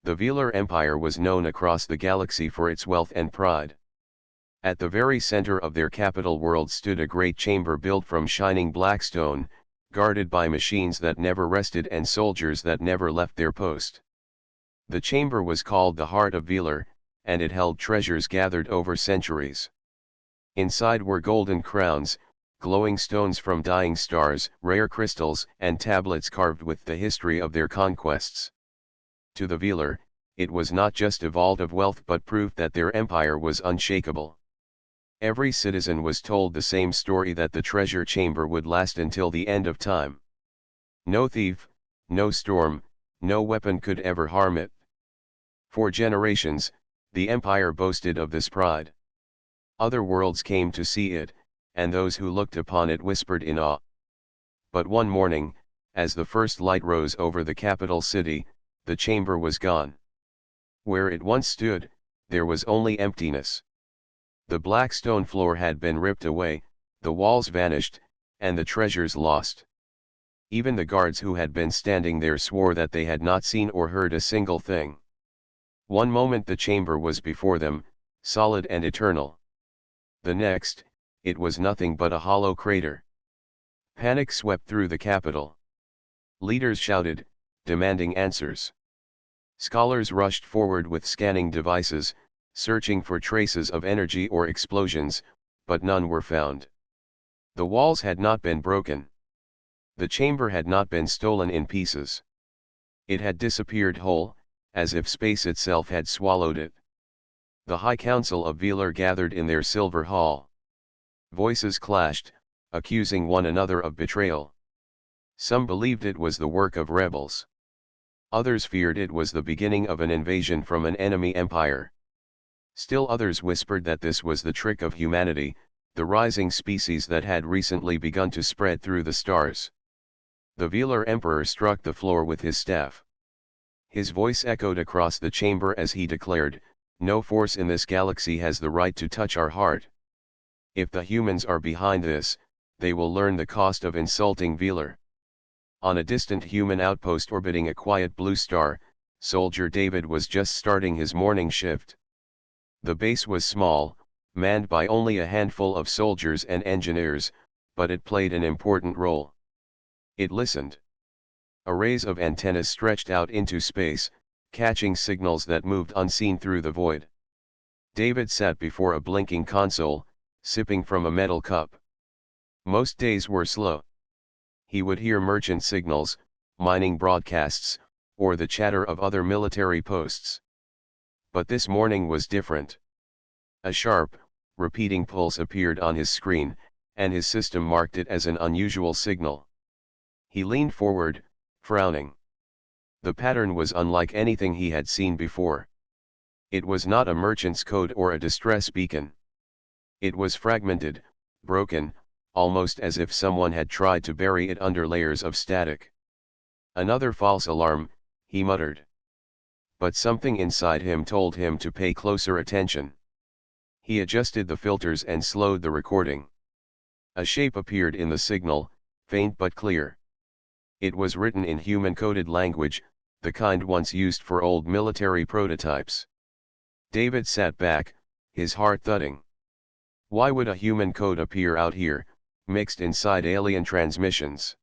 The Velar Empire was known across the galaxy for its wealth and pride. At the very center of their capital world stood a great chamber built from shining black stone, guarded by machines that never rested and soldiers that never left their post. The chamber was called the Heart of Velar, and it held treasures gathered over centuries. Inside were golden crowns, glowing stones from dying stars, rare crystals, and tablets carved with the history of their conquests. To the Velar, it was not just a vault of wealth but proof that their empire was unshakable. Every citizen was told the same story, that the treasure chamber would last until the end of time. No thief, no storm, no weapon could ever harm it. For generations, the empire boasted of this pride. Other worlds came to see it, and those who looked upon it whispered in awe. But one morning, as the first light rose over the capital city, the chamber was gone. Where it once stood, there was only emptiness. The black stone floor had been ripped away, the walls vanished, and the treasures lost. Even the guards who had been standing there swore that they had not seen or heard a single thing. One moment the chamber was before them, solid and eternal. The next, it was nothing but a hollow crater. Panic swept through the capital. Leaders shouted, demanding answers. Scholars rushed forward with scanning devices, searching for traces of energy or explosions, but none were found. The walls had not been broken. The chamber had not been stolen in pieces. It had disappeared whole, as if space itself had swallowed it. The High Council of Velar gathered in their silver hall. Voices clashed, accusing one another of betrayal. Some believed it was the work of rebels. Others feared it was the beginning of an invasion from an enemy empire. Still others whispered that this was the trick of humanity, the rising species that had recently begun to spread through the stars. The Velar Emperor struck the floor with his staff. His voice echoed across the chamber as he declared, "No force in this galaxy has the right to touch our heart. If the humans are behind this, they will learn the cost of insulting Velar." On a distant human outpost orbiting a quiet blue star, Soldier David was just starting his morning shift. The base was small, manned by only a handful of soldiers and engineers, but it played an important role. It listened. Arrays of antennas stretched out into space, catching signals that moved unseen through the void. David sat before a blinking console, sipping from a metal cup. Most days were slow. He would hear merchant signals, mining broadcasts, or the chatter of other military posts. But this morning was different. A sharp, repeating pulse appeared on his screen, and his system marked it as an unusual signal. He leaned forward, frowning. The pattern was unlike anything he had seen before. It was not a merchant's code or a distress beacon. It was fragmented, broken, almost as if someone had tried to bury it under layers of static. "Another false alarm," he muttered. But something inside him told him to pay closer attention. He adjusted the filters and slowed the recording. A shape appeared in the signal, faint but clear. It was written in human-coded language, the kind once used for old military prototypes. David sat back, his heart thudding. Why would a human code appear out here, mixed inside alien transmissions?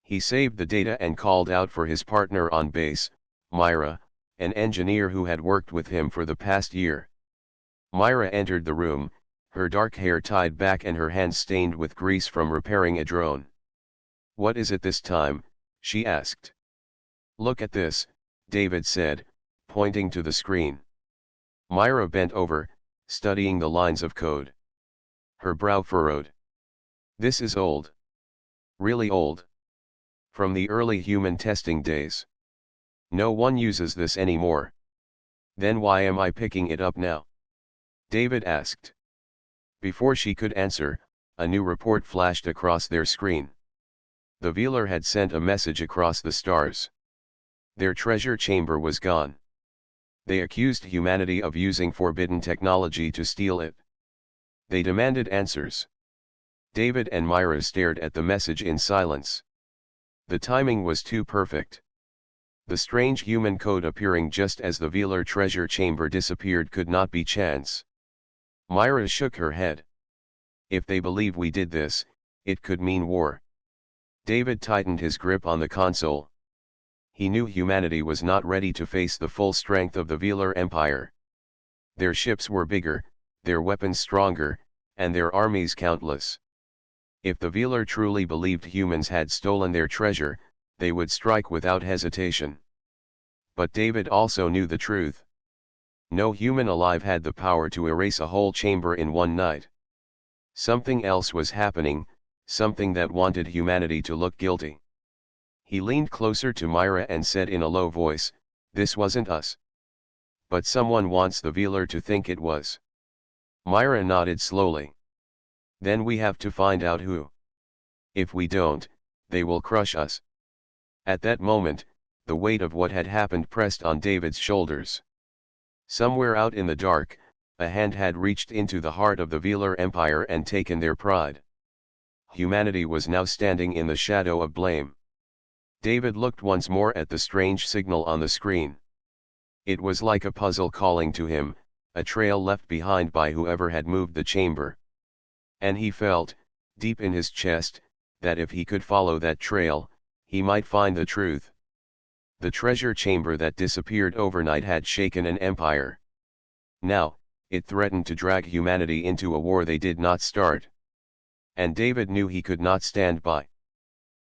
He saved the data and called out for his partner on base, Myra, an engineer who had worked with him for the past year. Myra entered the room, her dark hair tied back and her hands stained with grease from repairing a drone. "What is it this time?" she asked. "Look at this," David said, pointing to the screen. Myra bent over, studying the lines of code. Her brow furrowed. "This is old. Really old. From the early human testing days. No one uses this anymore." "Then why am I picking it up now?" David asked. Before she could answer, a new report flashed across their screen. The Velar had sent a message across the stars. Their treasure chamber was gone. They accused humanity of using forbidden technology to steal it. They demanded answers. David and Myra stared at the message in silence. The timing was too perfect. The strange human code appearing just as the Velar treasure chamber disappeared could not be chance. Myra shook her head. If they believe we did this, it could mean war. David tightened his grip on the console. He knew humanity was not ready to face the full strength of the Velar Empire. Their ships were bigger, their weapons stronger, and their armies countless. If the Velar truly believed humans had stolen their treasure, they would strike without hesitation. But David also knew the truth. No human alive had the power to erase a whole chamber in one night. Something else was happening, something that wanted humanity to look guilty. He leaned closer to Myra and said in a low voice, "This wasn't us. But someone wants the Velar to think it was." Myra nodded slowly. "Then we have to find out who. If we don't, they will crush us." At that moment, the weight of what had happened pressed on David's shoulders. Somewhere out in the dark, a hand had reached into the heart of the Velar Empire and taken their pride. Humanity was now standing in the shadow of blame. David looked once more at the strange signal on the screen. It was like a puzzle calling to him, a trail left behind by whoever had moved the chamber. And he felt, deep in his chest, that if he could follow that trail, he might find the truth. The treasure chamber that disappeared overnight had shaken an empire. Now, it threatened to drag humanity into a war they did not start. And David knew he could not stand by.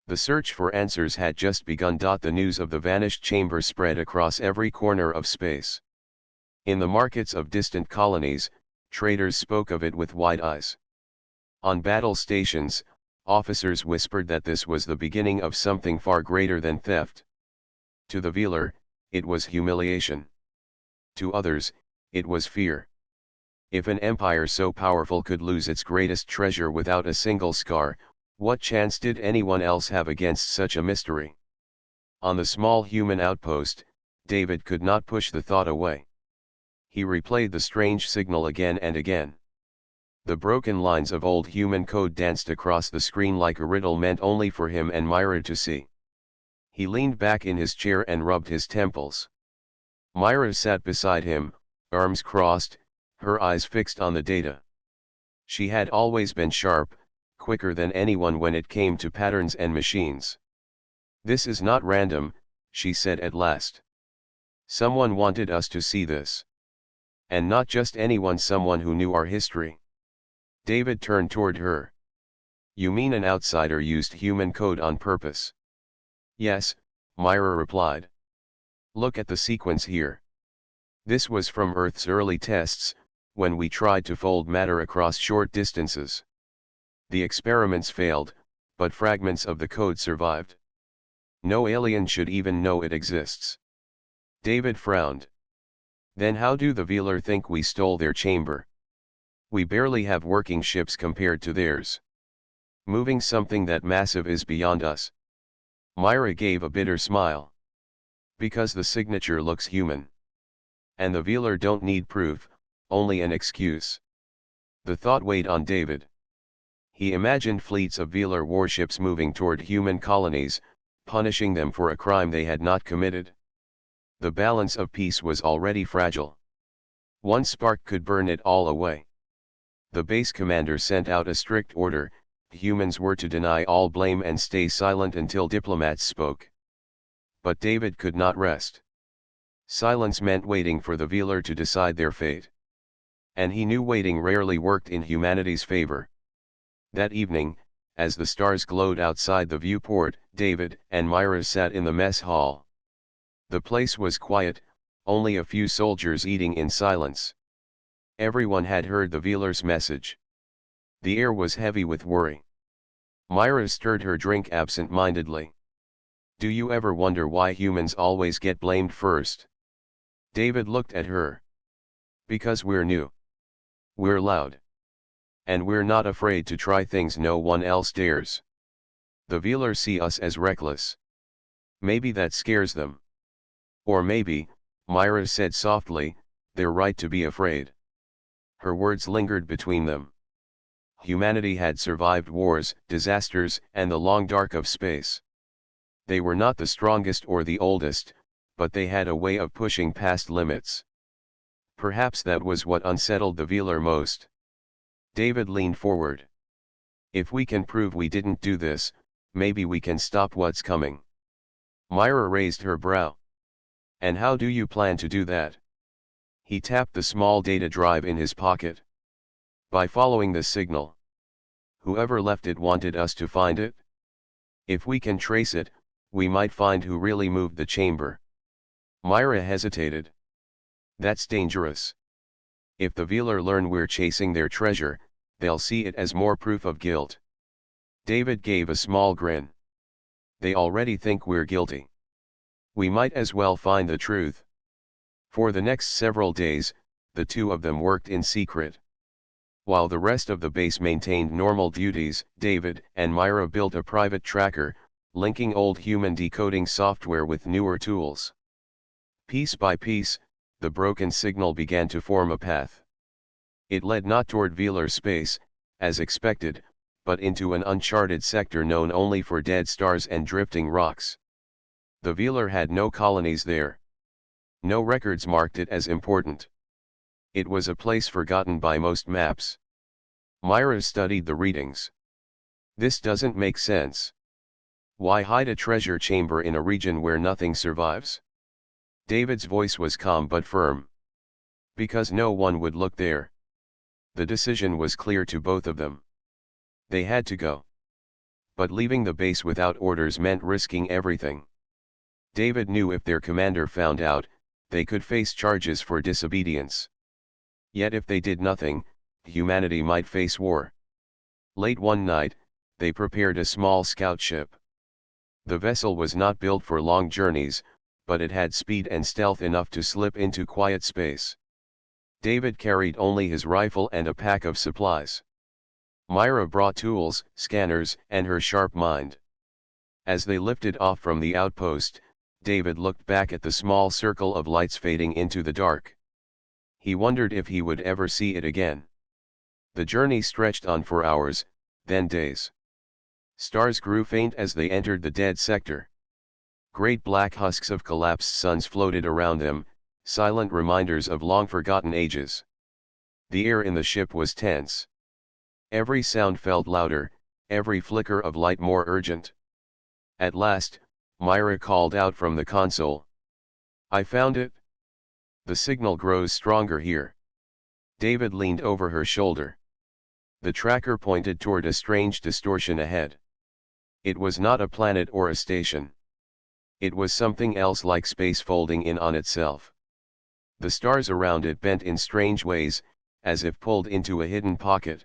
The search for answers had just begun. The news of the vanished chamber spread across every corner of space. In the markets of distant colonies, traders spoke of it with wide eyes. On battle stations, officers whispered that this was the beginning of something far greater than theft. To the Velar, it was humiliation. To others, it was fear. If an empire so powerful could lose its greatest treasure without a single scar, what chance did anyone else have against such a mystery? On the small human outpost, David could not push the thought away. He replayed the strange signal again and again. The broken lines of old human code danced across the screen like a riddle meant only for him and Myra to see. He leaned back in his chair and rubbed his temples. Myra sat beside him, arms crossed, her eyes fixed on the data. She had always been sharp, quicker than anyone when it came to patterns and machines. "This is not random," she said at last. "Someone wanted us to see this. And not just anyone, someone who knew our history." David turned toward her. "You mean an outsider used human code on purpose?" "Yes," Myra replied. "Look at the sequence here. This was from Earth's early tests, when we tried to fold matter across short distances. The experiments failed, but fragments of the code survived. No alien should even know it exists." David frowned. "Then how do the Velar think we stole their chamber? We barely have working ships compared to theirs. Moving something that massive is beyond us." Myra gave a bitter smile. "Because the signature looks human. And the Velar don't need proof, only an excuse." The thought weighed on David. He imagined fleets of Velar warships moving toward human colonies, punishing them for a crime they had not committed. The balance of peace was already fragile. One spark could burn it all away. The base commander sent out a strict order: humans were to deny all blame and stay silent until diplomats spoke. But David could not rest. Silence meant waiting for the Velar to decide their fate. And he knew waiting rarely worked in humanity's favor. That evening, as the stars glowed outside the viewport, David and Myra sat in the mess hall. The place was quiet, only a few soldiers eating in silence. Everyone had heard the Velar's message. The air was heavy with worry. Myra stirred her drink absent-mindedly. "Do you ever wonder why humans always get blamed first?" David looked at her. "Because we're new. We're loud. And we're not afraid to try things no one else dares. The Velar see us as reckless. Maybe that scares them. Or maybe," Myra said softly, "they're right to be afraid." Her words lingered between them. Humanity had survived wars, disasters, and the long dark of space. They were not the strongest or the oldest, but they had a way of pushing past limits. Perhaps that was what unsettled the Veeler most. David leaned forward. If we can prove we didn't do this, maybe we can stop what's coming. Myra raised her brow. And how do you plan to do that? He tapped the small data drive in his pocket. By following the signal. Whoever left it wanted us to find it? If we can trace it, we might find who really moved the chamber. Myra hesitated. That's dangerous. If the Veeler learn we're chasing their treasure, they'll see it as more proof of guilt. David gave a small grin. They already think we're guilty. We might as well find the truth. For the next several days, the two of them worked in secret. While the rest of the base maintained normal duties, David and Myra built a private tracker, linking old human decoding software with newer tools. Piece by piece, the broken signal began to form a path. It led not toward Veeler space, as expected, but into an uncharted sector known only for dead stars and drifting rocks. The Veeler had no colonies there. No records marked it as important. It was a place forgotten by most maps. Myra studied the readings. This doesn't make sense. Why hide a treasure chamber in a region where nothing survives? David's voice was calm but firm. Because no one would look there. The decision was clear to both of them. They had to go. But leaving the base without orders meant risking everything. David knew if their commander found out, they could face charges for disobedience. Yet if they did nothing, humanity might face war. Late one night, they prepared a small scout ship. The vessel was not built for long journeys, but it had speed and stealth enough to slip into quiet space. David carried only his rifle and a pack of supplies. Myra brought tools, scanners, and her sharp mind. As they lifted off from the outpost, David looked back at the small circle of lights fading into the dark. He wondered if he would ever see it again. The journey stretched on for hours, then days. Stars grew faint as they entered the dead sector. Great black husks of collapsed suns floated around them, silent reminders of long-forgotten ages. The air in the ship was tense. Every sound felt louder, every flicker of light more urgent. At last, Myra called out from the console. I found it. The signal grows stronger here. David leaned over her shoulder. The tracker pointed toward a strange distortion ahead. It was not a planet or a station. It was something else, like space folding in on itself. The stars around it bent in strange ways, as if pulled into a hidden pocket.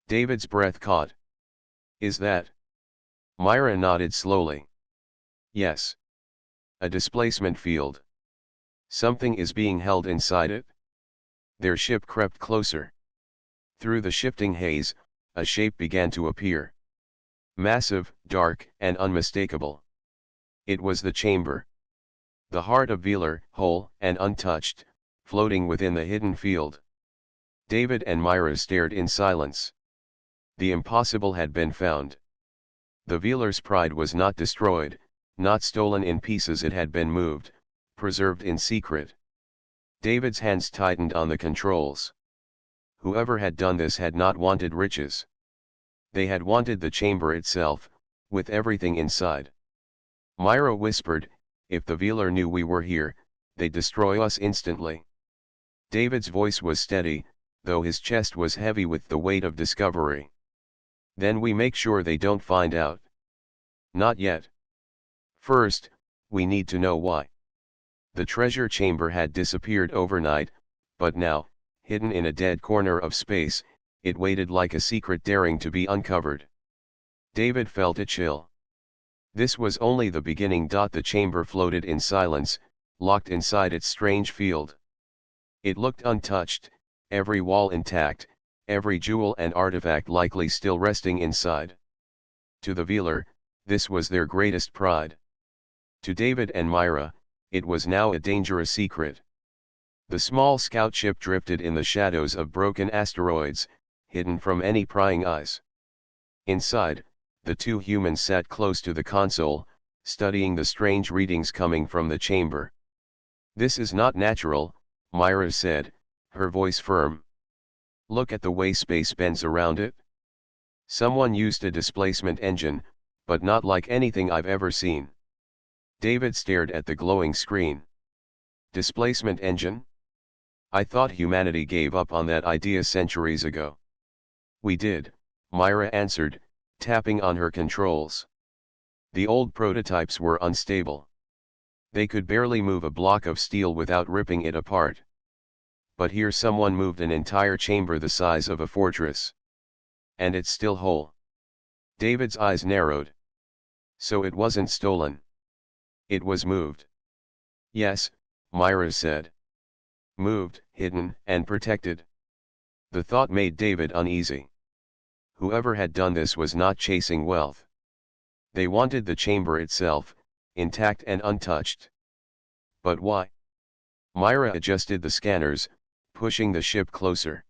David's breath caught. Is that? Myra nodded slowly. Yes. A displacement field. Something is being held inside it. Their ship crept closer. Through the shifting haze, a shape began to appear. Massive, dark, and unmistakable. It was the chamber. The heart of Veeler, whole and untouched, floating within the hidden field. David and Myra stared in silence. The impossible had been found. The Veeler's pride was not destroyed, not stolen in pieces. It had been moved, preserved in secret. David's hands tightened on the controls. Whoever had done this had not wanted riches. They had wanted the chamber itself, with everything inside. Myra whispered, if the Veeler knew we were here, they'd destroy us instantly. David's voice was steady, though his chest was heavy with the weight of discovery. Then we make sure they don't find out. Not yet. First, we need to know why. The treasure chamber had disappeared overnight, but now, hidden in a dead corner of space, it waited like a secret daring to be uncovered. David felt a chill. This was only the beginning. The chamber floated in silence, locked inside its strange field. It looked untouched, every wall intact, every jewel and artifact likely still resting inside. To the Veeler, this was their greatest pride. To David and Myra, it was now a dangerous secret. The small scout ship drifted in the shadows of broken asteroids, hidden from any prying eyes. Inside, the two humans sat close to the console, studying the strange readings coming from the chamber. "This is not natural," Myra said, her voice firm. "Look at the way space bends around it. Someone used a displacement engine, but not like anything I've ever seen." David stared at the glowing screen. "Displacement engine? I thought humanity gave up on that idea centuries ago." "We did," Myra answered, tapping on her controls. "The old prototypes were unstable. They could barely move a block of steel without ripping it apart. But here someone moved an entire chamber the size of a fortress. And it's still whole." David's eyes narrowed. "So it wasn't stolen. It was moved." "Yes," Myra said. "Moved, hidden, and protected." The thought made David uneasy. Whoever had done this was not chasing wealth. They wanted the chamber itself, intact and untouched. But why? Myra adjusted the scanners, pushing the ship closer.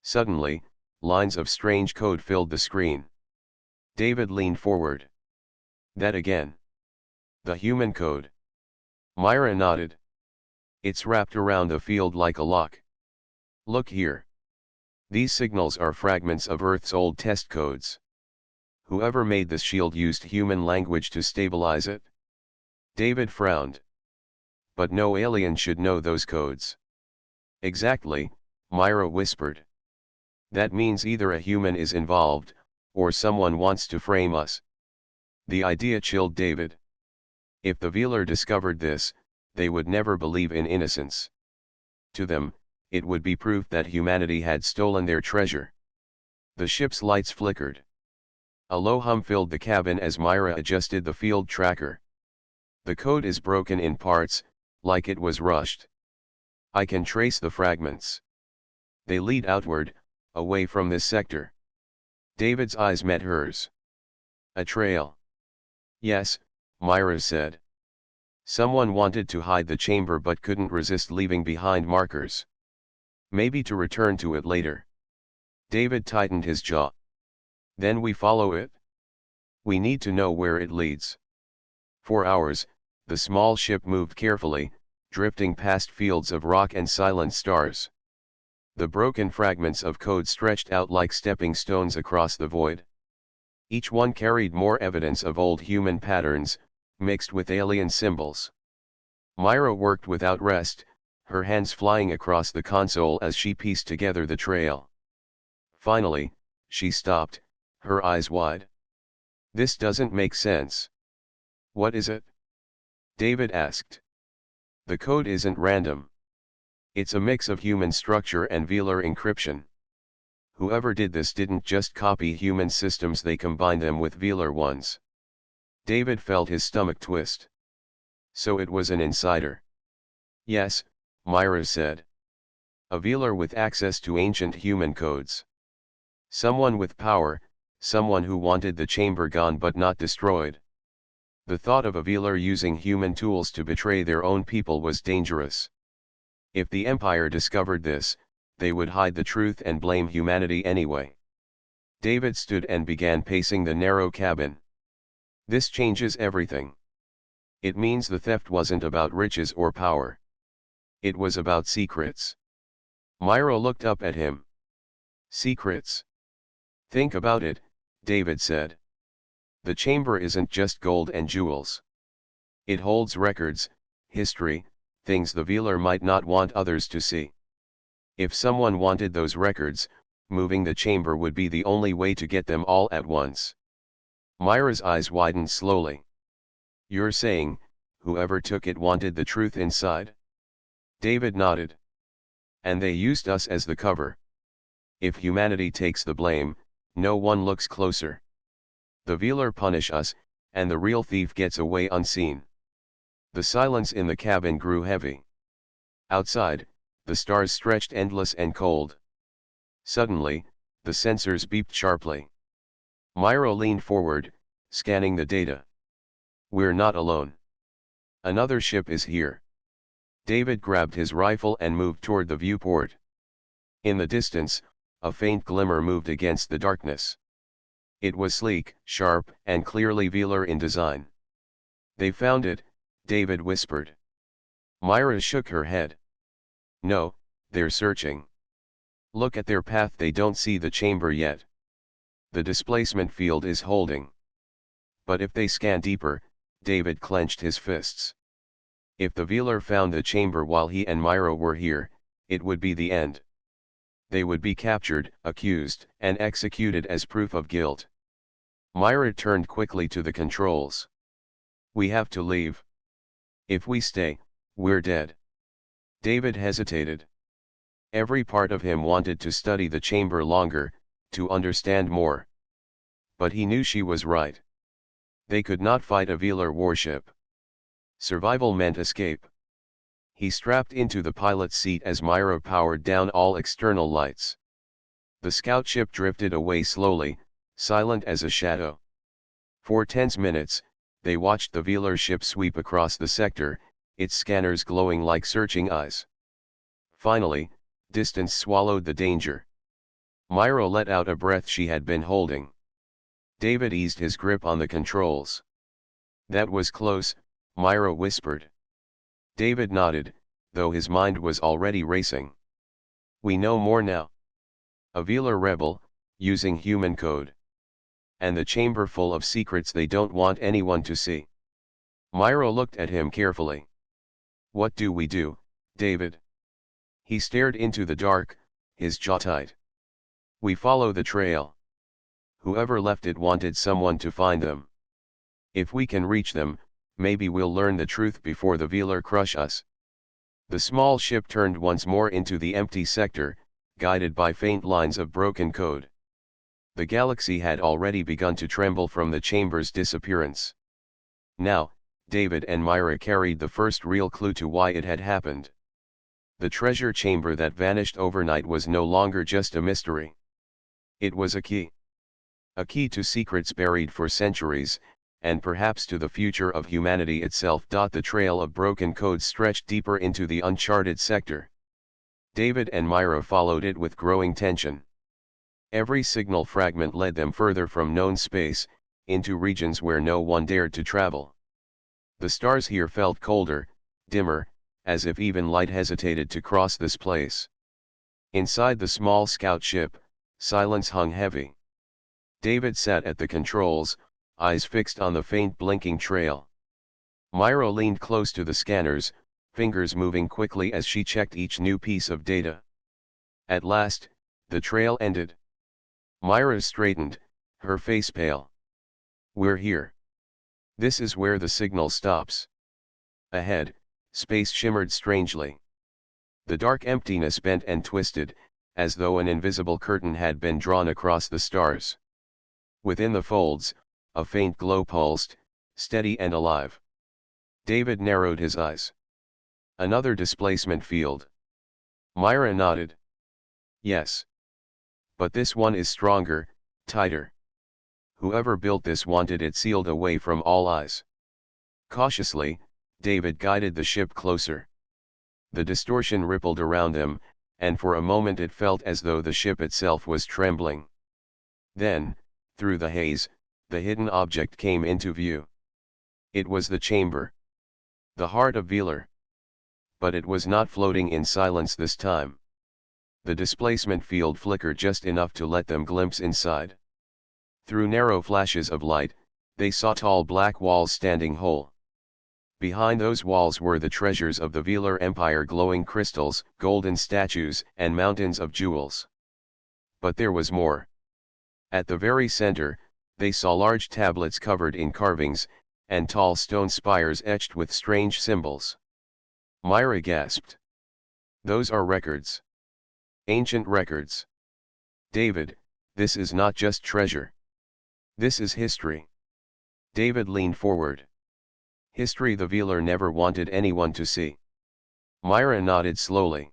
Suddenly, lines of strange code filled the screen. David leaned forward. "That again? The human code?" Myra nodded. "It's wrapped around the field like a lock. Look here. These signals are fragments of Earth's old test codes. Whoever made this shield used human language to stabilize it." David frowned. "But no alien should know those codes." "Exactly," Myra whispered. "That means either a human is involved, or someone wants to frame us." The idea chilled David. If the Velar discovered this, they would never believe in innocence. To them, it would be proof that humanity had stolen their treasure. The ship's lights flickered. A low hum filled the cabin as Myra adjusted the field tracker. "The code is broken in parts, like it was rushed. I can trace the fragments. They lead outward, away from this sector." David's eyes met hers. "A trail." "Yes," Myra said. "Someone wanted to hide the chamber but couldn't resist leaving behind markers. Maybe to return to it later." David tightened his jaw. "Then we follow it? We need to know where it leads." For hours, the small ship moved carefully, drifting past fields of rock and silent stars. The broken fragments of code stretched out like stepping stones across the void. Each one carried more evidence of old human patterns, mixed with alien symbols. Myra worked without rest, her hands flying across the console as she pieced together the trail. Finally, she stopped, her eyes wide. "This doesn't make sense." "What is it?" David asked. "The code isn't random. It's a mix of human structure and velar encryption. Whoever did this didn't just copy human systems, they combined them with velar ones." David felt his stomach twist. "So it was an insider?" "Yes," Myra said. "A velar with access to ancient human codes. Someone with power, someone who wanted the chamber gone but not destroyed." The thought of a velar using human tools to betray their own people was dangerous. If the Empire discovered this, they would hide the truth and blame humanity anyway. David stood and began pacing the narrow cabin. "This changes everything. It means the theft wasn't about riches or power. It was about secrets." Myra looked up at him. "Secrets?" "Think about it," David said. "The chamber isn't just gold and jewels. It holds records, history, things the Velar might not want others to see. If someone wanted those records, moving the chamber would be the only way to get them all at once." Myra's eyes widened slowly. "You're saying, whoever took it wanted the truth inside?" David nodded. "And they used us as the cover. If humanity takes the blame, no one looks closer. The Velar punish us, and the real thief gets away unseen." The silence in the cabin grew heavy. Outside, the stars stretched endless and cold. Suddenly, the sensors beeped sharply. Myra leaned forward, scanning the data. "We're not alone. Another ship is here." David grabbed his rifle and moved toward the viewport. In the distance, a faint glimmer moved against the darkness. It was sleek, sharp, and clearly velar in design. They found it, David whispered. Myra shook her head. No, they're searching. Look at their path, they don't see the chamber yet. The displacement field is holding. But if they scan deeper, David clenched his fists. If the Velar found the chamber while he and Myra were here, it would be the end. They would be captured, accused, and executed as proof of guilt. Myra turned quickly to the controls. We have to leave. If we stay, we're dead. David hesitated. Every part of him wanted to study the chamber longer, to understand more. But he knew she was right. They could not fight a Velar warship. Survival meant escape. He strapped into the pilot's seat as Myra powered down all external lights. The scout ship drifted away slowly, silent as a shadow. For tense minutes, they watched the Velar ship sweep across the sector, its scanners glowing like searching eyes. Finally, distance swallowed the danger. Myra let out a breath she had been holding. David eased his grip on the controls. That was close, Myra whispered. David nodded, though his mind was already racing. We know more now. A Velar rebel, using human code. And the chamber full of secrets they don't want anyone to see. Myra looked at him carefully. What do we do, David? He stared into the dark, his jaw tight. We follow the trail. Whoever left it wanted someone to find them. If we can reach them, maybe we'll learn the truth before the Velar crush us. The small ship turned once more into the empty sector, guided by faint lines of broken code. The galaxy had already begun to tremble from the chamber's disappearance. Now, David and Myra carried the first real clue to why it had happened. The treasure chamber that vanished overnight was no longer just a mystery. It was a key. A key to secrets buried for centuries, and perhaps to the future of humanity itself. The trail of broken codes stretched deeper into the uncharted sector. David and Myra followed it with growing tension. Every signal fragment led them further from known space, into regions where no one dared to travel. The stars here felt colder, dimmer, as if even light hesitated to cross this place. Inside the small scout ship, silence hung heavy. David sat at the controls, eyes fixed on the faint blinking trail. Myra leaned close to the scanners, fingers moving quickly as she checked each new piece of data. At last, the trail ended. Myra straightened, her face pale. We're here. This is where the signal stops. Ahead, space shimmered strangely. The dark emptiness bent and twisted, as though an invisible curtain had been drawn across the stars. Within the folds, a faint glow pulsed, steady and alive. David narrowed his eyes. Another displacement field. Myra nodded. Yes. But this one is stronger, tighter. Whoever built this wanted it sealed away from all eyes. Cautiously, David guided the ship closer. The distortion rippled around them, and for a moment it felt as though the ship itself was trembling. Then, through the haze, the hidden object came into view. It was the chamber. The heart of Velar. But it was not floating in silence this time. The displacement field flickered just enough to let them glimpse inside. Through narrow flashes of light, they saw tall black walls standing whole. Behind those walls were the treasures of the Velar Empire, glowing crystals, golden statues, and mountains of jewels. But there was more. At the very center, they saw large tablets covered in carvings, and tall stone spires etched with strange symbols. Myra gasped. Those are records. Ancient records. David, this is not just treasure. This is history. David leaned forward. History the Velar never wanted anyone to see. Myra nodded slowly.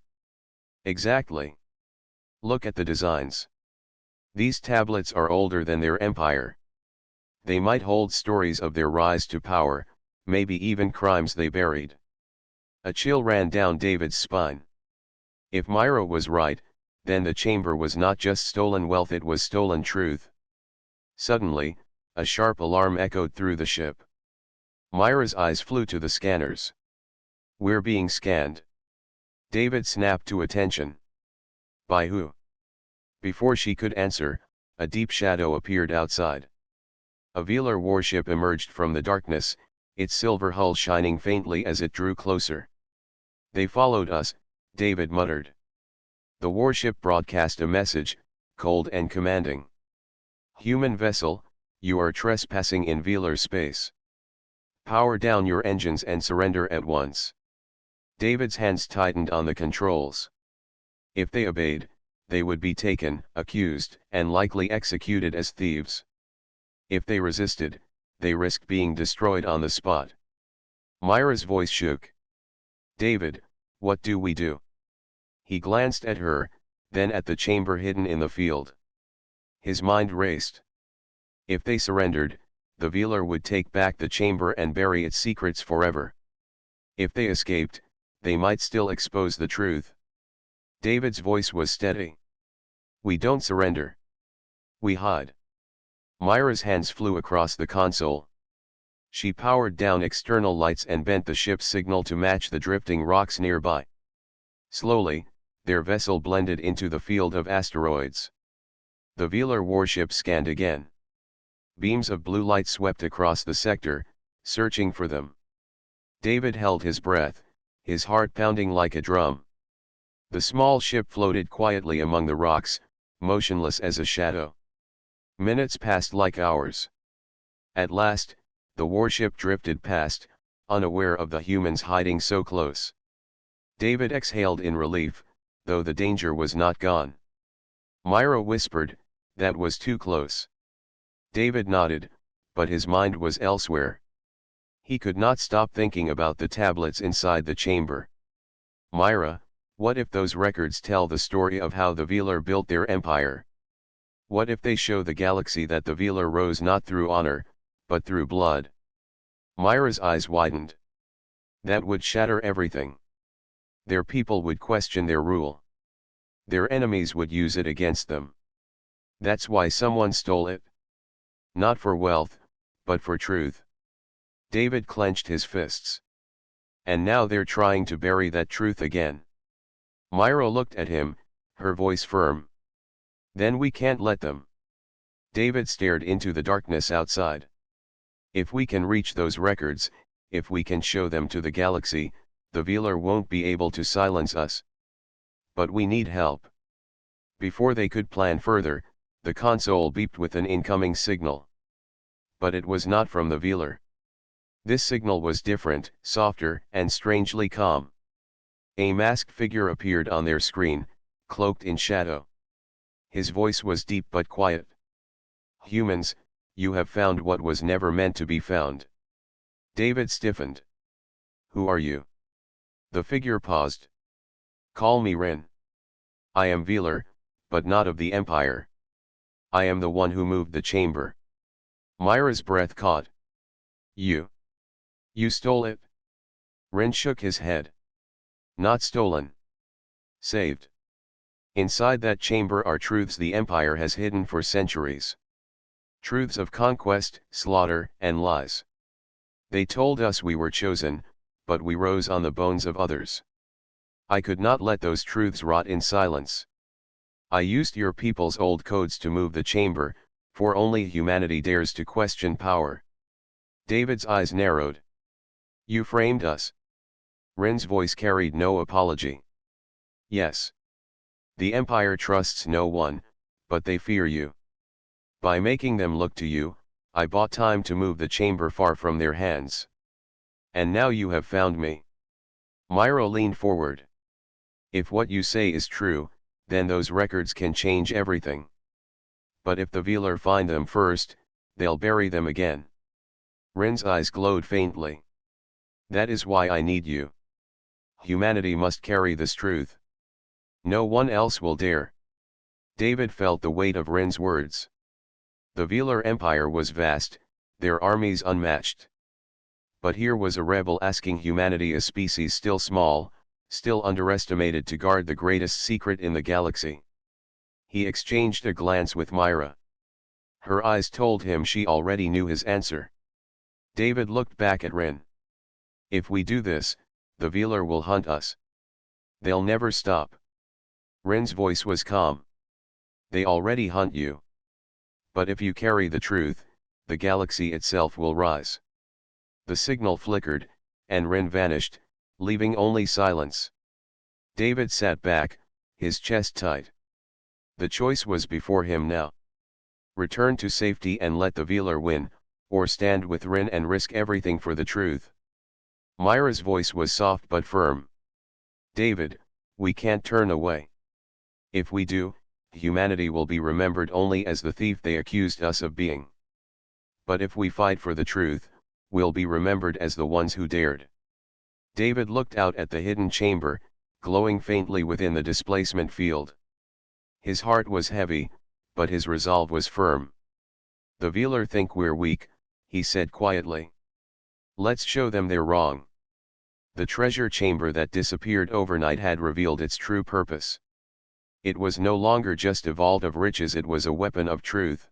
Exactly. Look at the designs. These tablets are older than their empire. They might hold stories of their rise to power, maybe even crimes they buried. A chill ran down David's spine. If Myra was right, then the chamber was not just stolen wealth, it was stolen truth. Suddenly, a sharp alarm echoed through the ship. Myra's eyes flew to the scanners. We're being scanned. David snapped to attention. By who? Before she could answer, a deep shadow appeared outside. A Velar warship emerged from the darkness, its silver hull shining faintly as it drew closer. They followed us, David muttered. The warship broadcast a message, cold and commanding. Human vessel, you are trespassing in Velar space. Power down your engines and surrender at once. David's hands tightened on the controls. If they obeyed, they would be taken, accused, and likely executed as thieves. If they resisted, they risked being destroyed on the spot. Myra's voice shook. David, what do we do? He glanced at her, then at the chamber hidden in the field. His mind raced. If they surrendered, the Velar would take back the chamber and bury its secrets forever. If they escaped, they might still expose the truth. David's voice was steady. We don't surrender. We hide. Myra's hands flew across the console. She powered down external lights and bent the ship's signal to match the drifting rocks nearby. Slowly, their vessel blended into the field of asteroids. The Velar warship scanned again. Beams of blue light swept across the sector, searching for them. David held his breath, his heart pounding like a drum. The small ship floated quietly among the rocks, motionless as a shadow. Minutes passed like hours. At last, the warship drifted past, unaware of the humans hiding so close. David exhaled in relief, though the danger was not gone. Myra whispered, that was too close. David nodded, but his mind was elsewhere. He could not stop thinking about the tablets inside the chamber. Myra, what if those records tell the story of how the Velar built their empire? What if they show the galaxy that the Velar rose not through honor, but through blood? Myra's eyes widened. That would shatter everything. Their people would question their rule. Their enemies would use it against them. That's why someone stole it. Not for wealth, but for truth. David clenched his fists. And now they're trying to bury that truth again. Myra looked at him, her voice firm. Then we can't let them. David stared into the darkness outside. If we can reach those records, if we can show them to the galaxy, the Velar won't be able to silence us. But we need help. Before they could plan further, the console beeped with an incoming signal. But it was not from the Velar. This signal was different, softer, and strangely calm. A masked figure appeared on their screen, cloaked in shadow. His voice was deep but quiet. Humans, you have found what was never meant to be found. David stiffened. Who are you? The figure paused. Call me Ren. I am Velar, but not of the Empire. I am the one who moved the chamber. Myra's breath caught. You stole it? Ren shook his head. Not stolen. Saved. Inside that chamber are truths the Empire has hidden for centuries. Truths of conquest, slaughter, and lies. They told us we were chosen, but we rose on the bones of others. I could not let those truths rot in silence. I used your people's old codes to move the chamber, for only humanity dares to question power. David's eyes narrowed. You framed us. Ren's voice carried no apology. Yes. The Empire trusts no one, but they fear you. By making them look to you, I bought time to move the chamber far from their hands. And now you have found me. Myra leaned forward. If what you say is true, then those records can change everything. But if the Velar find them first, they'll bury them again. Ren's eyes glowed faintly. That is why I need you. Humanity must carry this truth. No one else will dare. David felt the weight of Ren's words. The Velar Empire was vast, their armies unmatched. But here was a rebel asking humanity, a species still small, still underestimated, to guard the greatest secret in the galaxy. He exchanged a glance with Myra. Her eyes told him she already knew his answer. David looked back at Rin. If we do this, the Velar will hunt us. They'll never stop. Rin's voice was calm. They already hunt you. But if you carry the truth, the galaxy itself will rise. The signal flickered, and Rin vanished, leaving only silence. David sat back, his chest tight. The choice was before him now. Return to safety and let the Velar win, or stand with Rin and risk everything for the truth. Myra's voice was soft but firm. David, we can't turn away. If we do, humanity will be remembered only as the thief they accused us of being. But if we fight for the truth, we'll be remembered as the ones who dared. David looked out at the hidden chamber, glowing faintly within the displacement field. His heart was heavy, but his resolve was firm. The Velar think we're weak, he said quietly. Let's show them they're wrong. The treasure chamber that disappeared overnight had revealed its true purpose. It was no longer just a vault of riches, it was a weapon of truth.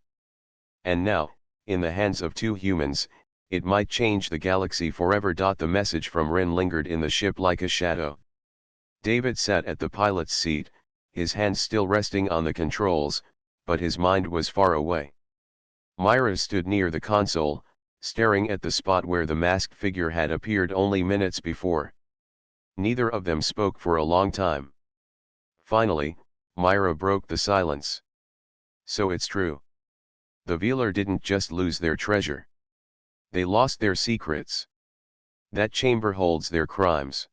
And now, in the hands of two humans, it might change the galaxy forever. The message from Rin lingered in the ship like a shadow. David sat at the pilot's seat, his hands still resting on the controls, but his mind was far away. Myra stood near the console, staring at the spot where the masked figure had appeared only minutes before. Neither of them spoke for a long time. Finally, Myra broke the silence. So it's true. The Velar didn't just lose their treasure. They lost their secrets. That chamber holds their crimes.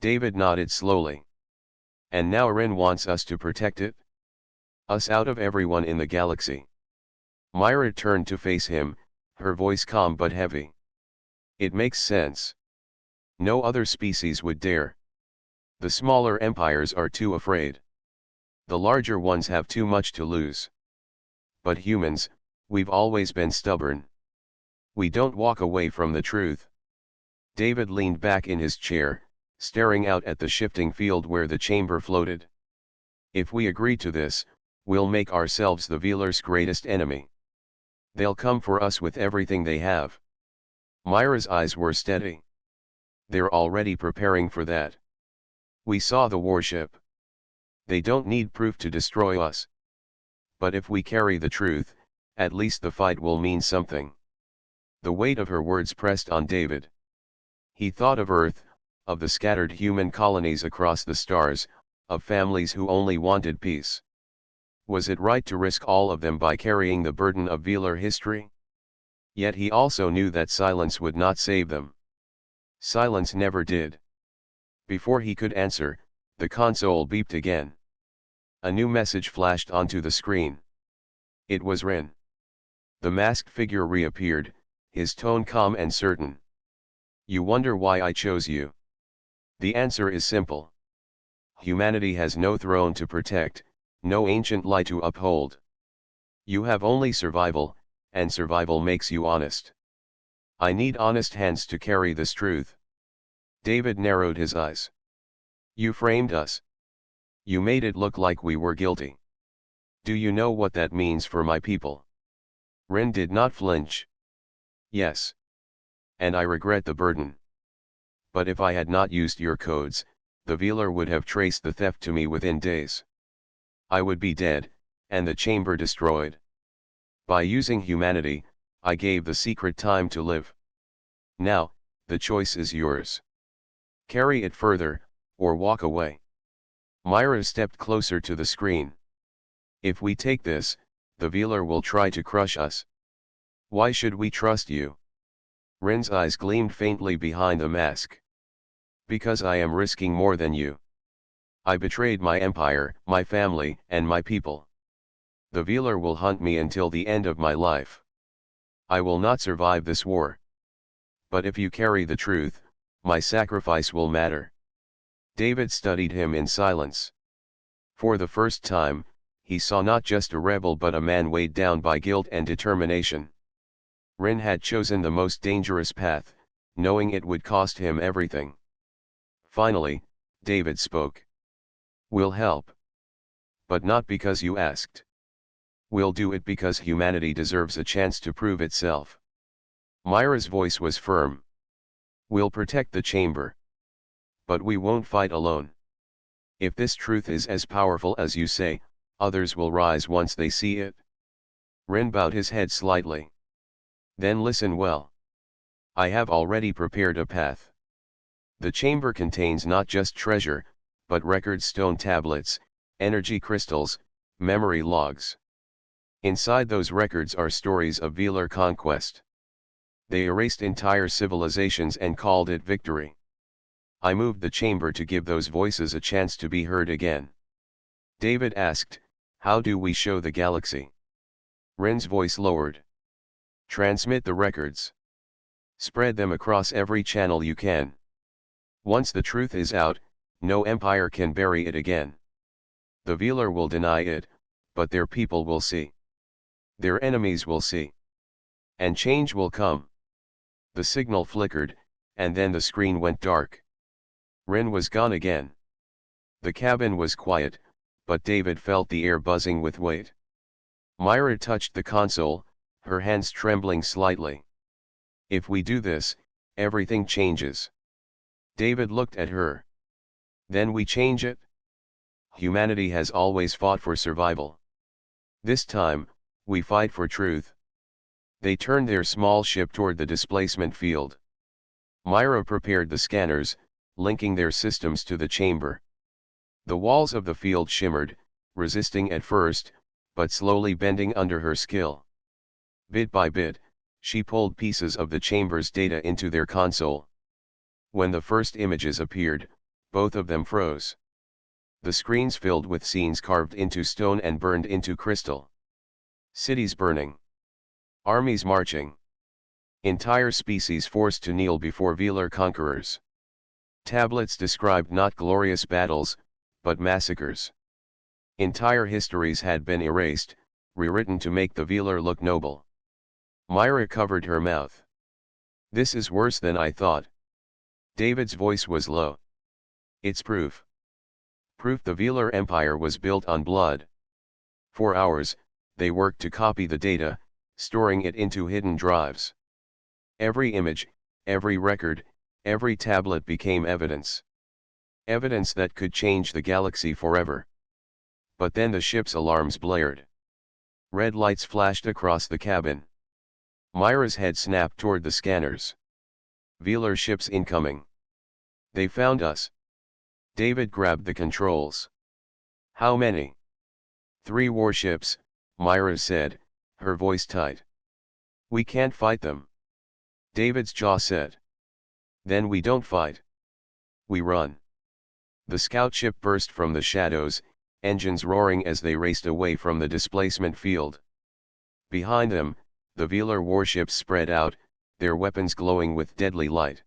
David nodded slowly. And now Rin wants us to protect it? Us out of everyone in the galaxy. Myra turned to face him, her voice calm but heavy. It makes sense. No other species would dare. The smaller empires are too afraid. The larger ones have too much to lose. But humans, we've always been stubborn. We don't walk away from the truth. David leaned back in his chair, staring out at the shifting field where the chamber floated. If we agree to this, we'll make ourselves the Velar's greatest enemy. They'll come for us with everything they have. Myra's eyes were steady. They're already preparing for that. We saw the warship. They don't need proof to destroy us. But if we carry the truth, at least the fight will mean something. The weight of her words pressed on David. He thought of Earth, of the scattered human colonies across the stars, of families who only wanted peace. Was it right to risk all of them by carrying the burden of Velar history? Yet he also knew that silence would not save them. Silence never did. Before he could answer, the console beeped again. A new message flashed onto the screen. It was Rin. The masked figure reappeared, his tone calm and certain. You wonder why I chose you? The answer is simple. Humanity has no throne to protect, no ancient lie to uphold. You have only survival, and survival makes you honest. I need honest hands to carry this truth. David narrowed his eyes. You framed us. You made it look like we were guilty. Do you know what that means for my people? Rin did not flinch. Yes. And I regret the burden. But if I had not used your codes, the Velar would have traced the theft to me within days. I would be dead, and the chamber destroyed. By using humanity, I gave the secret time to live. Now, the choice is yours. Carry it further, or walk away. Myra stepped closer to the screen. If we take this, the Velar will try to crush us. Why should we trust you? Rin's eyes gleamed faintly behind the mask. Because I am risking more than you. I betrayed my empire, my family, and my people. The Velar will hunt me until the end of my life. I will not survive this war. But if you carry the truth, my sacrifice will matter. David studied him in silence. For the first time, he saw not just a rebel but a man weighed down by guilt and determination. Rin had chosen the most dangerous path, knowing it would cost him everything. Finally, David spoke. We'll help. But not because you asked. We'll do it because humanity deserves a chance to prove itself. Myra's voice was firm. We'll protect the chamber. But we won't fight alone. If this truth is as powerful as you say, others will rise once they see it. Ren bowed his head slightly. Then listen well. I have already prepared a path. The chamber contains not just treasure, but record stone tablets, energy crystals, memory logs. Inside those records are stories of Velar conquest. They erased entire civilizations and called it victory. I moved the chamber to give those voices a chance to be heard again. David asked, how do we show the galaxy? Ren's voice lowered. Transmit the records. Spread them across every channel you can. Once the truth is out, no empire can bury it again. The Velar will deny it, but their people will see. Their enemies will see. And change will come. The signal flickered, and then the screen went dark. Ren was gone again. The cabin was quiet, but David felt the air buzzing with weight. Myra touched the console, her hands trembling slightly. If we do this, everything changes. David looked at her. Then we change it? Humanity has always fought for survival. This time, we fight for truth. They turned their small ship toward the displacement field. Myra prepared the scanners, linking their systems to the chamber. The walls of the field shimmered, resisting at first, but slowly bending under her skill. Bit by bit, she pulled pieces of the chamber's data into their console. When the first images appeared, both of them froze. The screens filled with scenes carved into stone and burned into crystal. Cities burning. Armies marching. Entire species forced to kneel before Velar conquerors. Tablets described not glorious battles, but massacres. Entire histories had been erased, rewritten to make the Velar look noble. Myra covered her mouth. This is worse than I thought. David's voice was low. It's proof. Proof the Velar Empire was built on blood. For hours, they worked to copy the data, storing it into hidden drives. Every image, every record, every tablet became evidence. Evidence that could change the galaxy forever. But then the ship's alarms blared. Red lights flashed across the cabin. Myra's head snapped toward the scanners. Velar ships incoming. They found us. David grabbed the controls. How many? 3 warships, Myra said, her voice tight. We can't fight them. David's jaw set. Then we don't fight. We run. The scout ship burst from the shadows, engines roaring as they raced away from the displacement field. Behind them, the Velar warships spread out, their weapons glowing with deadly light.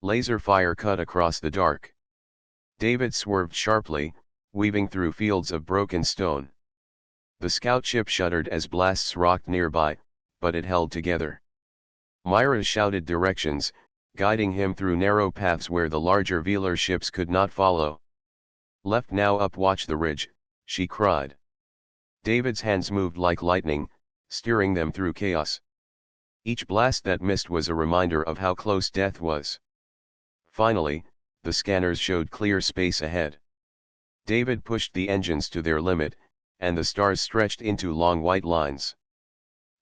Laser fire cut across the dark. David swerved sharply, weaving through fields of broken stone. The scout ship shuddered as blasts rocked nearby, but it held together. Myra shouted directions, guiding him through narrow paths where the larger Velar ships could not follow. Left now, up, watch the ridge, she cried. David's hands moved like lightning, steering them through chaos. Each blast that missed was a reminder of how close death was. Finally, the scanners showed clear space ahead. David pushed the engines to their limit, and the stars stretched into long white lines.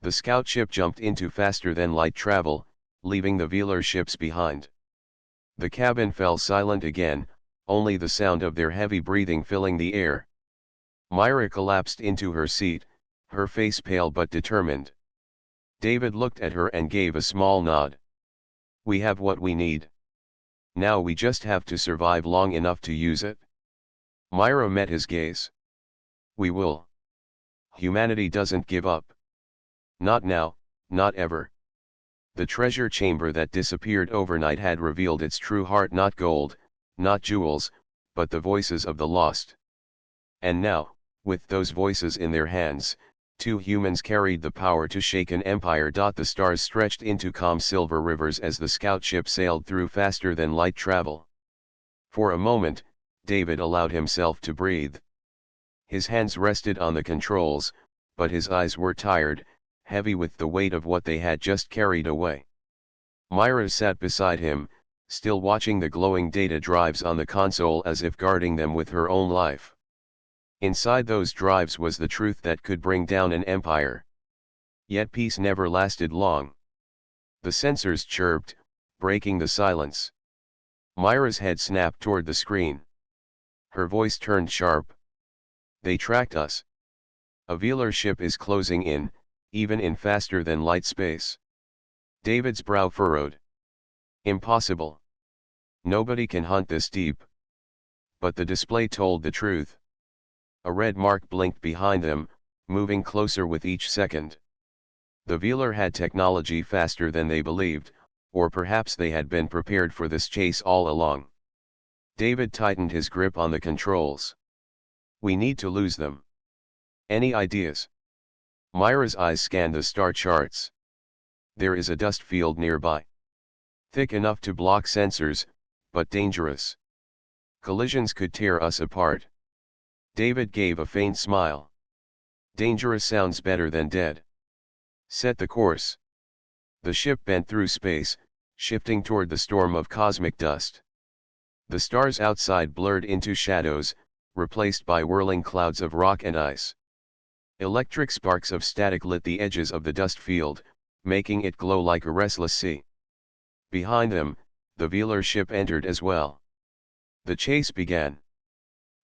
The scout ship jumped into faster than light travel, leaving the Velar ships behind. The cabin fell silent again, only the sound of their heavy breathing filling the air. Myra collapsed into her seat, her face pale but determined. David looked at her and gave a small nod. We have what we need. Now we just have to survive long enough to use it. Myra met his gaze. We will. Humanity doesn't give up. Not now, not ever. The treasure chamber that disappeared overnight had revealed its true heart, not gold, not jewels, but the voices of the lost. And now, with those voices in their hands, 2 humans carried the power to shake an empire. The stars stretched into calm silver rivers as the scout ship sailed through faster than light travel. For a moment, David allowed himself to breathe. His hands rested on the controls, but his eyes were tired, heavy with the weight of what they had just carried away. Myra sat beside him, still watching the glowing data drives on the console as if guarding them with her own life. Inside those drives was the truth that could bring down an empire. Yet peace never lasted long. The sensors chirped, breaking the silence. Myra's head snapped toward the screen. Her voice turned sharp. They tracked us. A viewership is closing in, even in faster than light space. David's brow furrowed. Impossible. Nobody can hunt this deep. But the display told the truth. A red mark blinked behind them, moving closer with each second. The viewer had technology faster than they believed, or perhaps they had been prepared for this chase all along. David tightened his grip on the controls. We need to lose them. Any ideas? Myra's eyes scanned the star charts. There is a dust field nearby. Thick enough to block sensors, but dangerous. Collisions could tear us apart. David gave a faint smile. Dangerous sounds better than dead. Set the course. The ship bent through space, shifting toward the storm of cosmic dust. The stars outside blurred into shadows, replaced by whirling clouds of rock and ice. Electric sparks of static lit the edges of the dust field, making it glow like a restless sea. Behind them, the viewership entered as well. The chase began.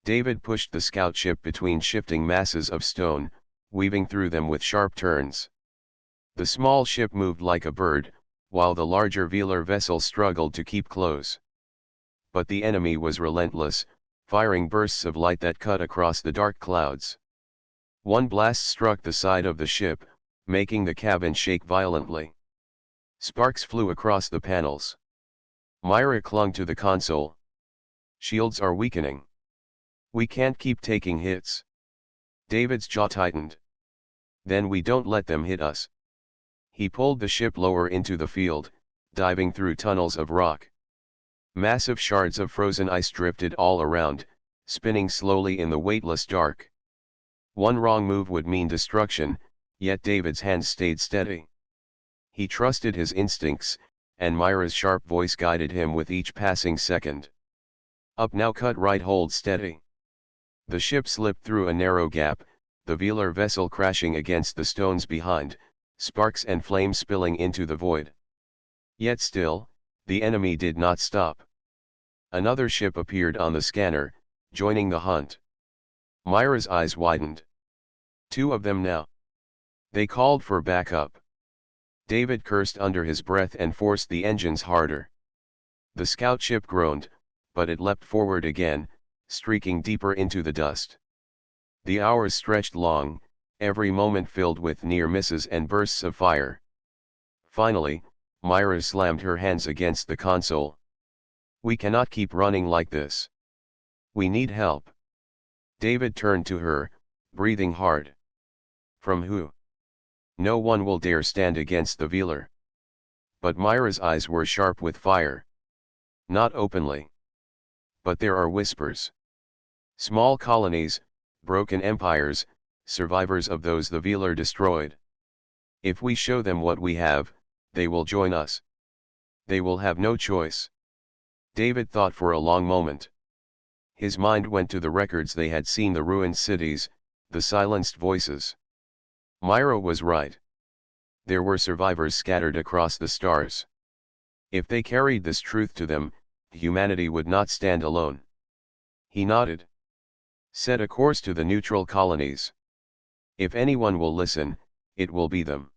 David pushed the scout ship between shifting masses of stone, weaving through them with sharp turns. The small ship moved like a bird, while the larger viewer vessel struggled to keep close. But the enemy was relentless, firing bursts of light that cut across the dark clouds. One blast struck the side of the ship, making the cabin shake violently. Sparks flew across the panels. Myra clung to the console. Shields are weakening. We can't keep taking hits. David's jaw tightened. Then we don't let them hit us. He pulled the ship lower into the field, diving through tunnels of rock. Massive shards of frozen ice drifted all around, spinning slowly in the weightless dark. One wrong move would mean destruction, yet David's hands stayed steady. He trusted his instincts, and Myra's sharp voice guided him with each passing second. Up now, cut right, hold steady. The ship slipped through a narrow gap, the viewer vessel crashing against the stones behind, sparks and flames spilling into the void. Yet still, the enemy did not stop. Another ship appeared on the scanner, joining the hunt. Myra's eyes widened. Two of them now. They called for backup. David cursed under his breath and forced the engines harder. The scout ship groaned, but it leapt forward again, streaking deeper into the dust. The hours stretched long, every moment filled with near misses and bursts of fire. Finally, Myra slammed her hands against the console. We cannot keep running like this. We need help. David turned to her, breathing hard. From who? No one will dare stand against the viewer. But Myra's eyes were sharp with fire. Not openly. But there are whispers. Small colonies, broken empires, survivors of those the viewer destroyed. If we show them what we have, they will join us. They will have no choice. David thought for a long moment. His mind went to the records they had seen, the ruined cities, the silenced voices. Myra was right. There were survivors scattered across the stars. If they carried this truth to them, humanity would not stand alone. He nodded. Set a course to the neutral colonies. If anyone will listen, it will be them.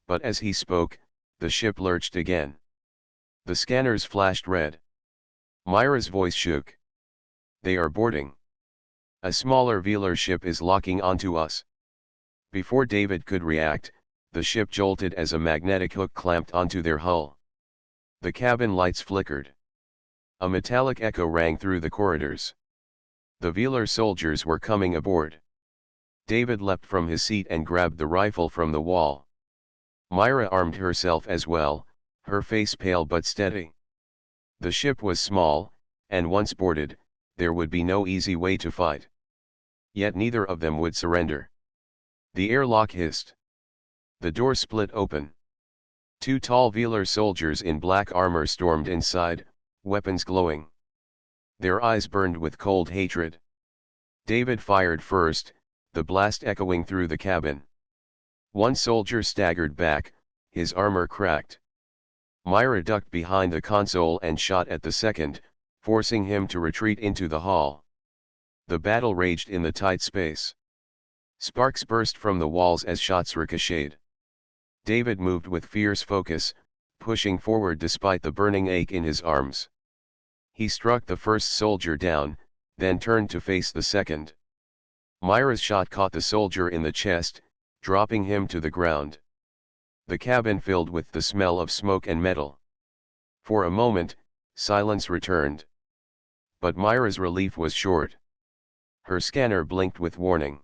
But as he spoke, the ship lurched again. The scanners flashed red. Myra's voice shook. They are boarding. A smaller viewer ship is locking onto us. Before David could react, the ship jolted as a magnetic hook clamped onto their hull. The cabin lights flickered. A metallic echo rang through the corridors. The viewer soldiers were coming aboard. David leapt from his seat and grabbed the rifle from the wall. Myra armed herself as well, her face pale but steady. The ship was small, and once boarded, there would be no easy way to fight. Yet neither of them would surrender. The airlock hissed. The door split open. Two tall Velar soldiers in black armor stormed inside, weapons glowing. Their eyes burned with cold hatred. David fired first, the blast echoing through the cabin. One soldier staggered back, his armor cracked. Myra ducked behind the console and shot at the second, forcing him to retreat into the hall. The battle raged in the tight space. Sparks burst from the walls as shots ricocheted. David moved with fierce focus, pushing forward despite the burning ache in his arms. He struck the first soldier down, then turned to face the second. Myra's shot caught the soldier in the chest, dropping him to the ground. The cabin filled with the smell of smoke and metal. For a moment, silence returned. But Myra's relief was short. Her scanner blinked with warning.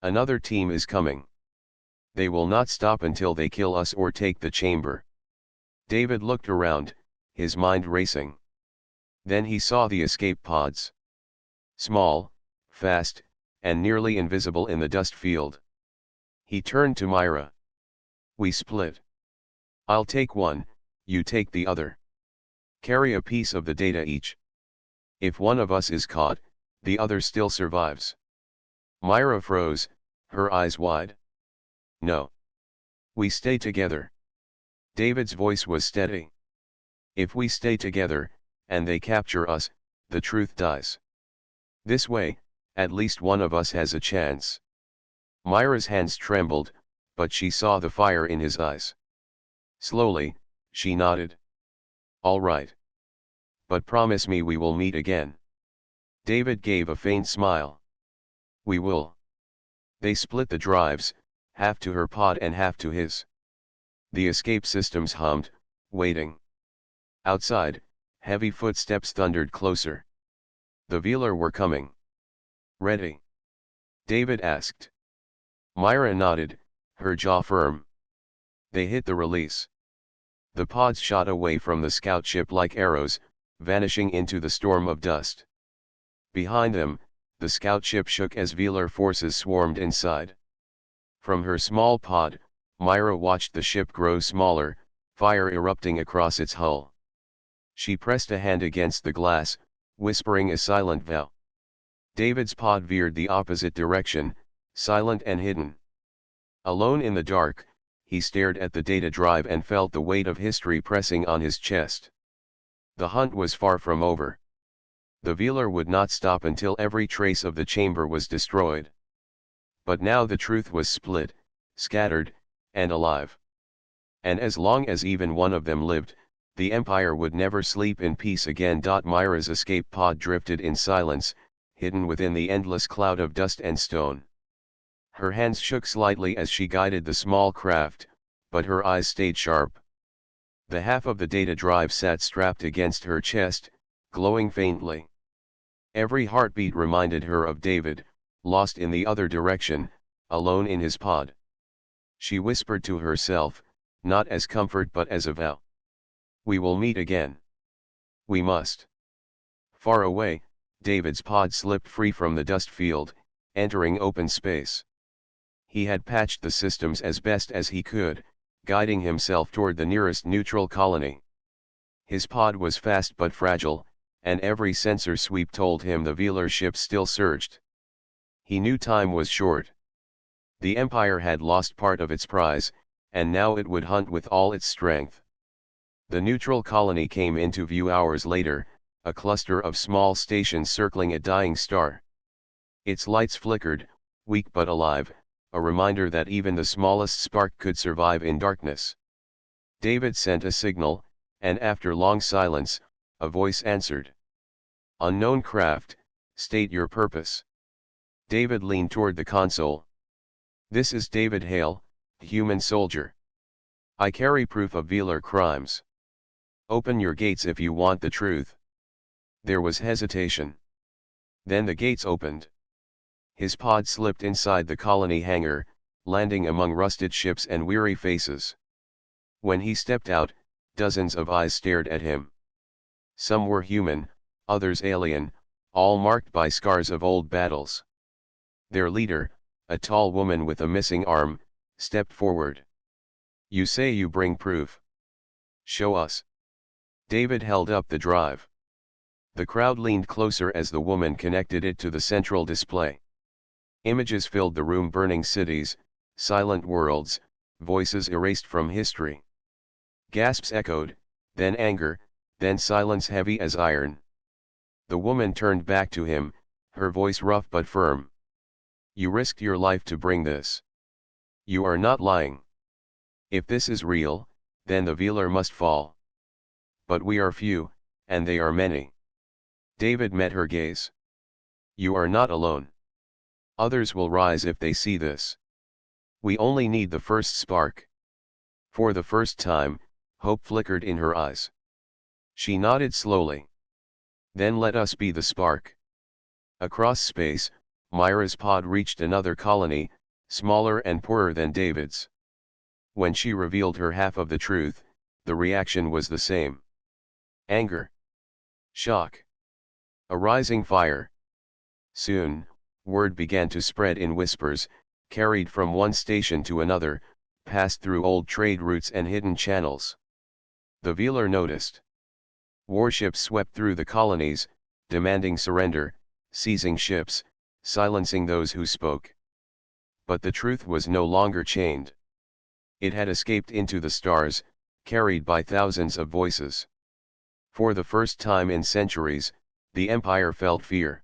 Another team is coming. They will not stop until they kill us or take the chamber. David looked around, his mind racing. Then he saw the escape pods. Small, fast, and nearly invisible in the dust field. He turned to Myra. We split. I'll take one, you take the other. Carry a piece of the data each. If one of us is caught, the other still survives. Myra froze, her eyes wide. No. We stay together. David's voice was steady. If we stay together, and they capture us, the truth dies. This way, at least one of us has a chance. Myra's hands trembled, but she saw the fire in his eyes. Slowly, she nodded. All right. But promise me we will meet again. David gave a faint smile. We will. They split the drives, half to her pod and half to his. The escape systems hummed, waiting. Outside, heavy footsteps thundered closer. The Velar were coming. Ready? David asked. Myra nodded, her jaw firm. They hit the release. The pods shot away from the scout ship like arrows, vanishing into the storm of dust. Behind them, the scout ship shook as Velar forces swarmed inside. From her small pod, Myra watched the ship grow smaller, fire erupting across its hull. She pressed a hand against the glass, whispering a silent vow. David's pod veered the opposite direction, silent and hidden. Alone in the dark, he stared at the data drive and felt the weight of history pressing on his chest. The hunt was far from over. The Velar would not stop until every trace of the chamber was destroyed. But now the truth was split, scattered, and alive. And as long as even one of them lived, the Empire would never sleep in peace again. Myra's escape pod drifted in silence, hidden within the endless cloud of dust and stone. Her hands shook slightly as she guided the small craft, but her eyes stayed sharp. The half of the data drive sat strapped against her chest, glowing faintly. Every heartbeat reminded her of David, lost in the other direction, alone in his pod. She whispered to herself, not as comfort but as a vow. We will meet again. We must. Far away, David's pod slipped free from the dust field, entering open space. He had patched the systems as best as he could, guiding himself toward the nearest neutral colony. His pod was fast but fragile, and every sensor sweep told him the Velar ship still surged. He knew time was short. The Empire had lost part of its prize, and now it would hunt with all its strength. The neutral colony came into view hours later, a cluster of small stations circling a dying star. Its lights flickered, weak but alive, a reminder that even the smallest spark could survive in darkness. David sent a signal, and after long silence, a voice answered. Unknown craft, state your purpose. David leaned toward the console. This is David Hale, human soldier. I carry proof of Velar crimes. Open your gates if you want the truth. There was hesitation. Then the gates opened. His pod slipped inside the colony hangar, landing among rusted ships and weary faces. When he stepped out, dozens of eyes stared at him. Some were human, others alien, all marked by scars of old battles. Their leader, a tall woman with a missing arm, stepped forward. You say you bring proof. Show us. David held up the drive. The crowd leaned closer as the woman connected it to the central display. Images filled the room: burning cities, silent worlds, voices erased from history. Gasps echoed, then anger, then silence heavy as iron. The woman turned back to him, her voice rough but firm. You risked your life to bring this. You are not lying. If this is real, then the viewer must fall. But we are few, and they are many. David met her gaze. You are not alone. Others will rise if they see this. We only need the first spark. For the first time, hope flickered in her eyes. She nodded slowly. Then let us be the spark. Across space, Myra's pod reached another colony, smaller and poorer than David's. When she revealed her half of the truth, the reaction was the same. Anger. Shock. A rising fire. Soon, word began to spread in whispers, carried from one station to another, passed through old trade routes and hidden channels. The viewer noticed. Warships swept through the colonies, demanding surrender, seizing ships, silencing those who spoke. But the truth was no longer chained. It had escaped into the stars, carried by thousands of voices. For the first time in centuries, the Empire felt fear.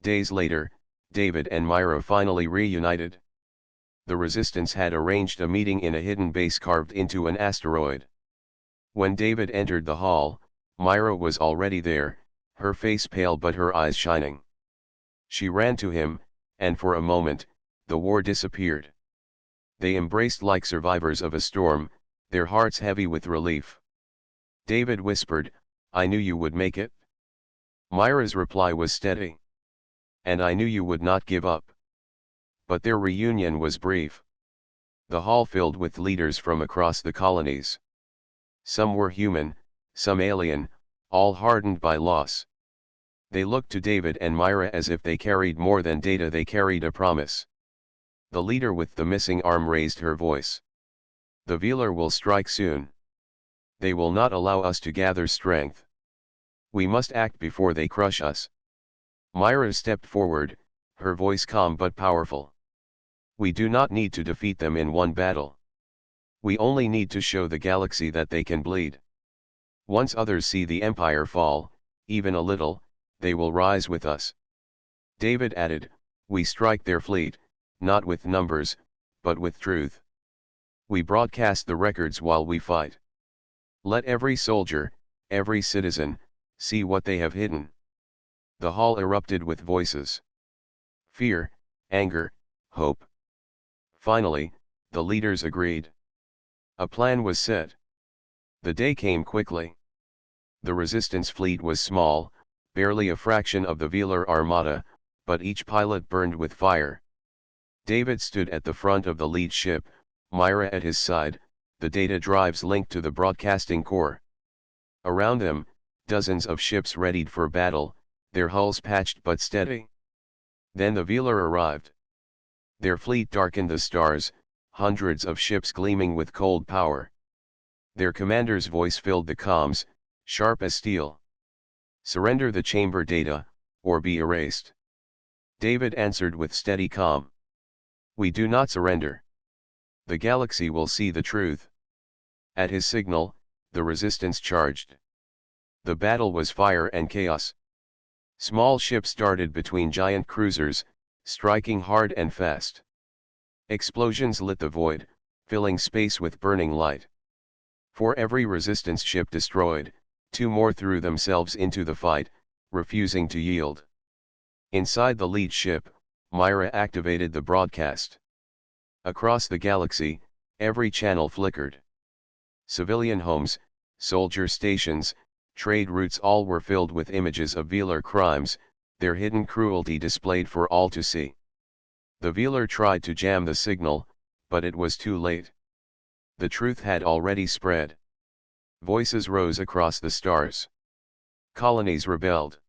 Days later, David and Myra finally reunited. The Resistance had arranged a meeting in a hidden base carved into an asteroid. When David entered the hall, Myra was already there, her face pale but her eyes shining. She ran to him, and for a moment, the war disappeared. They embraced like survivors of a storm, their hearts heavy with relief. David whispered, I knew you would make it. Myra's reply was steady. And I knew you would not give up. But their reunion was brief. The hall filled with leaders from across the colonies. Some were human, some alien, all hardened by loss. They looked to David and Myra as if they carried more than data, they carried a promise. The leader with the missing arm raised her voice. The viewer will strike soon. They will not allow us to gather strength. We must act before they crush us. Myra stepped forward, her voice calm but powerful. We do not need to defeat them in one battle. We only need to show the galaxy that they can bleed. Once others see the Empire fall, even a little, they will rise with us. David added, we strike their fleet, not with numbers, but with truth. We broadcast the records while we fight. Let every soldier, every citizen, see what they have hidden. The hall erupted with voices. Fear, anger, hope. Finally, the leaders agreed. A plan was set. The day came quickly. The Resistance fleet was small, barely a fraction of the Velar armada, but each pilot burned with fire. David stood at the front of the lead ship, Myra at his side, the data drives linked to the broadcasting core. Around them, dozens of ships readied for battle, their hulls patched but steady. Then the Velar arrived. Their fleet darkened the stars, hundreds of ships gleaming with cold power. Their commander's voice filled the comms, sharp as steel. Surrender the chamber data, or be erased. David answered with steady calm. We do not surrender. The galaxy will see the truth. At his signal, the Resistance charged. The battle was fire and chaos. Small ships darted between giant cruisers, striking hard and fast. Explosions lit the void, filling space with burning light. For every Resistance ship destroyed, two more threw themselves into the fight, refusing to yield. Inside the lead ship, Myra activated the broadcast. Across the galaxy, every channel flickered. Civilian homes, soldier stations, trade routes, all were filled with images of Velar crimes, their hidden cruelty displayed for all to see. The Velar tried to jam the signal, but it was too late. The truth had already spread. Voices rose across the stars. Colonies rebelled.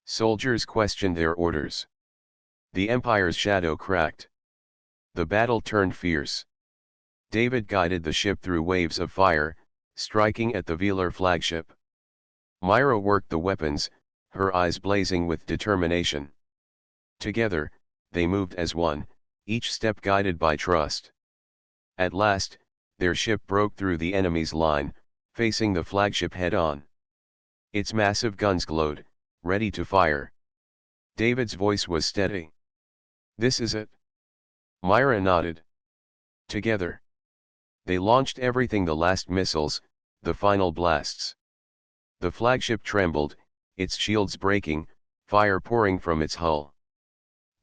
Soldiers questioned their orders. The Empire's shadow cracked. The battle turned fierce. David guided the ship through waves of fire, striking at the Velar flagship. Myra worked the weapons, her eyes blazing with determination. Together, they moved as one, each step guided by trust. At last, their ship broke through the enemy's line, facing the flagship head-on. Its massive guns glowed, ready to fire. David's voice was steady. "This is it." Myra nodded. Together, they launched everything: the last missiles, the final blasts. The flagship trembled, its shields breaking, fire pouring from its hull.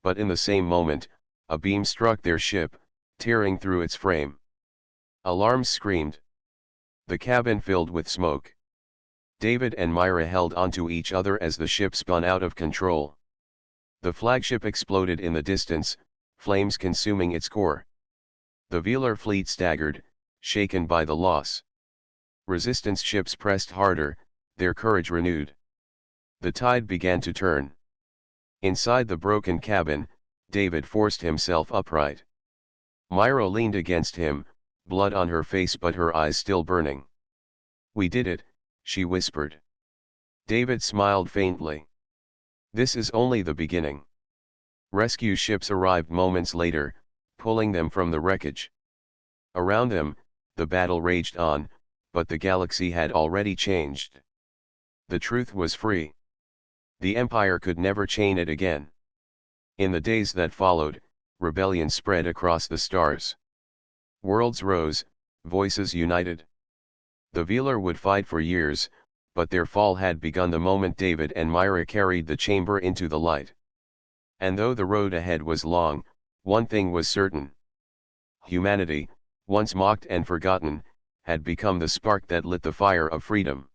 But in the same moment, a beam struck their ship, tearing through its frame. Alarms screamed. The cabin filled with smoke. David and Myra held onto each other as the ship spun out of control. The flagship exploded in the distance, flames consuming its core. The Velar fleet staggered, shaken by the loss. Resistance ships pressed harder, their courage renewed. The tide began to turn. Inside the broken cabin, David forced himself upright. Myra leaned against him, blood on her face but her eyes still burning. "We did it," she whispered. David smiled faintly. "This is only the beginning." Rescue ships arrived moments later, pulling them from the wreckage. Around them, the battle raged on, but the galaxy had already changed. The truth was free. The Empire could never chain it again. In the days that followed, rebellion spread across the stars. Worlds rose, voices united. The Velar would fight for years, but their fall had begun the moment David and Myra carried the chamber into the light. And though the road ahead was long, one thing was certain. Humanity, once mocked and forgotten, had become the spark that lit the fire of freedom.